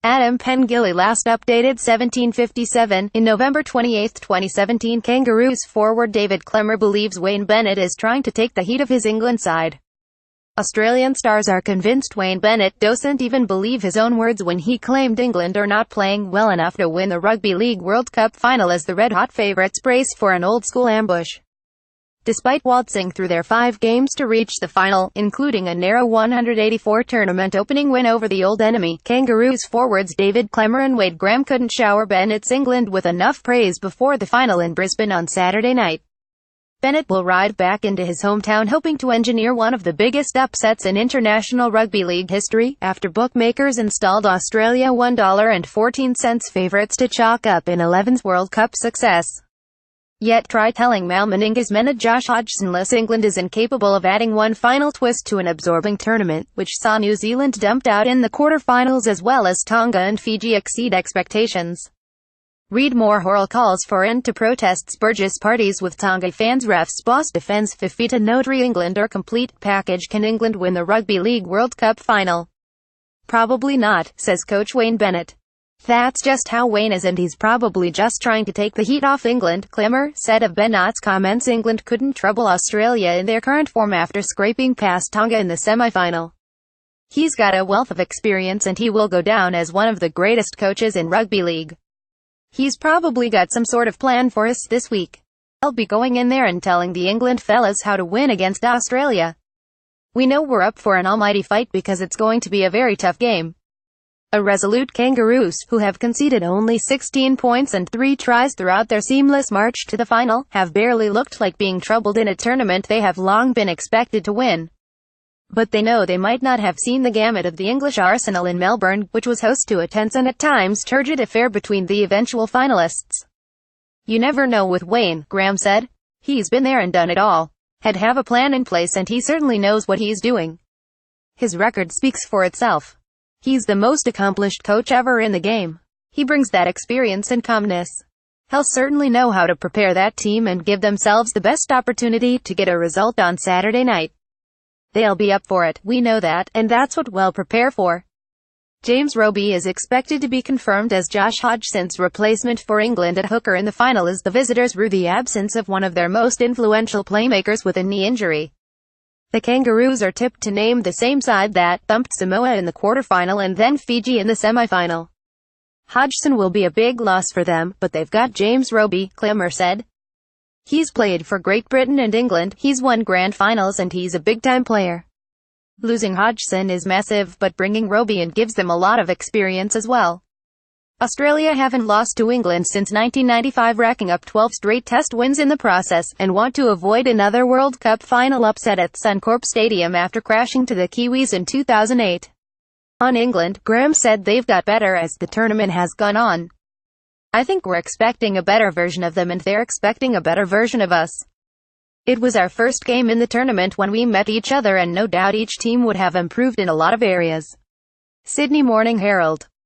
PENGILLY Last updated 1757. In November 28, 2017, Kangaroos forward David Klemmer believes Wayne Bennett is trying to take the heat of his England side. Australian stars are convinced Wayne Bennett doesn't even believe his own words when he claimed England are not playing well enough to win the Rugby League World Cup final as the red-hot favourites brace for an old-school ambush. Despite waltzing through their 5 games to reach the final, including a narrow 184 tournament opening win over the old enemy, Kangaroos forwards David Klemmer and Wade Graham couldn't shower Bennett's England with enough praise before the final in Brisbane on Saturday night. Bennett will ride back into his hometown hoping to engineer one of the biggest upsets in international rugby league history, after bookmakers installed Australia $1.14 favourites to chalk up in 11's World Cup success. Yet try telling Mal Meninga's men at Josh Hodgsonless England is incapable of adding one final twist to an absorbing tournament, which saw New Zealand dumped out in the quarter-finals as well as Tonga and Fiji exceed expectations. Read more. Horal calls for end to protests. Burgess parties with Tonga fans. Refs boss defends Fifita Notary. England are complete package. Can England win the Rugby League World Cup final? Probably not, says coach Wayne Bennett. That's just how Wayne is, and he's probably just trying to take the heat off England, Klemmer said of Bennett's comments. England couldn't trouble Australia in their current form after scraping past Tonga in the semi-final. He's got a wealth of experience and he will go down as one of the greatest coaches in rugby league. He's probably got some sort of plan for us this week. I'll be going in there and telling the England fellas how to win against Australia. We know we're up for an almighty fight because it's going to be a very tough game. A resolute Kangaroos, who have conceded only 16 points and 3 tries throughout their seamless march to the final, have barely looked like being troubled in a tournament they have long been expected to win. But they know they might not have seen the gamut of the English arsenal in Melbourne, which was host to a tense and at times turgid affair between the eventual finalists. You never know with Wayne, Graham said. He's been there and done it all. Have a plan in place and he certainly knows what he's doing. His record speaks for itself. He's the most accomplished coach ever in the game. He brings that experience and calmness. He'll certainly know how to prepare that team and give themselves the best opportunity to get a result on Saturday night. They'll be up for it, we know that, and that's what we'll prepare for. James Roby is expected to be confirmed as Josh Hodgson's replacement for England at hooker in the final as the visitors rue the absence of one of their most influential playmakers with a knee injury. The Kangaroos are tipped to name the same side that thumped Samoa in the quarterfinal and then Fiji in the semi-final. Hodgson will be a big loss for them, but they've got James Roby, Klemmer said. He's played for Great Britain and England, he's won grand finals and he's a big-time player. Losing Hodgson is massive, but bringing Roby in gives them a lot of experience as well. Australia haven't lost to England since 1995, racking up 12 straight test wins in the process, and want to avoid another World Cup final upset at Suncorp Stadium after crashing to the Kiwis in 2008. On England, Graham said they've got better as the tournament has gone on. I think we're expecting a better version of them and they're expecting a better version of us. It was our first game in the tournament when we met each other and no doubt each team would have improved in a lot of areas. Sydney Morning Herald.